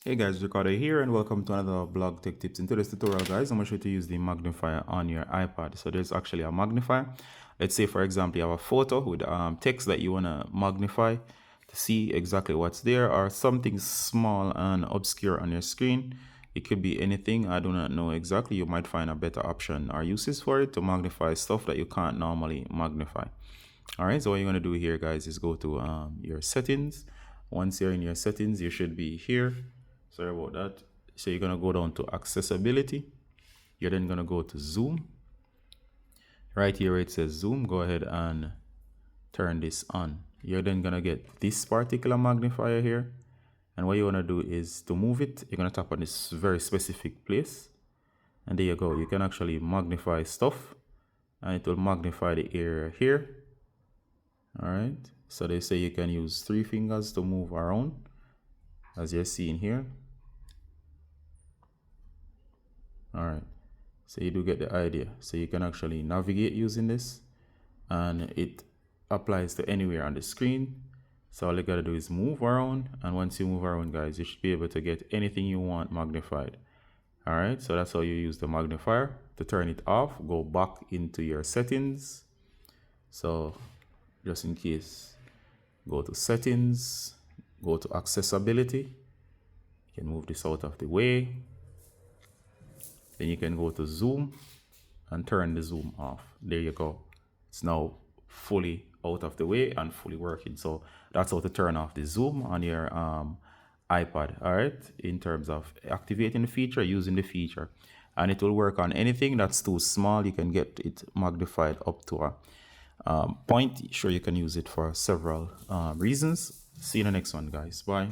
Hey guys, Ricardo here and welcome to another blog tech tips. In today's tutorial guys, I'm going to show you to use the magnifier on your iPad. So there's actually a magnifier. Let's say for example you have a photo with text that you want to magnify to see exactly what's there, or something small and obscure on your screen. It could be anything, I do not know exactly. You might find a better option or uses for it to magnify stuff that you can't normally magnify. Alright, so what you're going to do here guys is go to your settings. Once you're in your settings, you should be here. Sorry about that. So you're going to go down to accessibility. You're then going to go to zoom. Right here it says zoom. Go ahead and turn this on. You're then going to get this particular magnifier here. And what you want to do is to move it, you're going to tap on this very specific place. And there you go. You can actually magnify stuff. And it will magnify the area here. Alright. So they say you can use 3 fingers to move around, as you're seeing here. Alright, so you do get the idea. So you can actually navigate using this, and it applies to anywhere on the screen. So all you gotta do is move around, and once you move around guys, you should be able to get anything you want magnified. Alright, so that's how you use the magnifier. To turn it off, go back into your settings. So just in case, go to settings, go to accessibility. You can move this out of the way. Then you can go to zoom and turn the zoom off. There you go. It's now fully out of the way and fully working. So that's how to turn off the zoom on your iPad. All right, in terms of activating the feature, using the feature, and it will work on anything that's too small. You can get it magnified up to a point. Sure, you can use it for several reasons. See you in the next one, guys. Bye.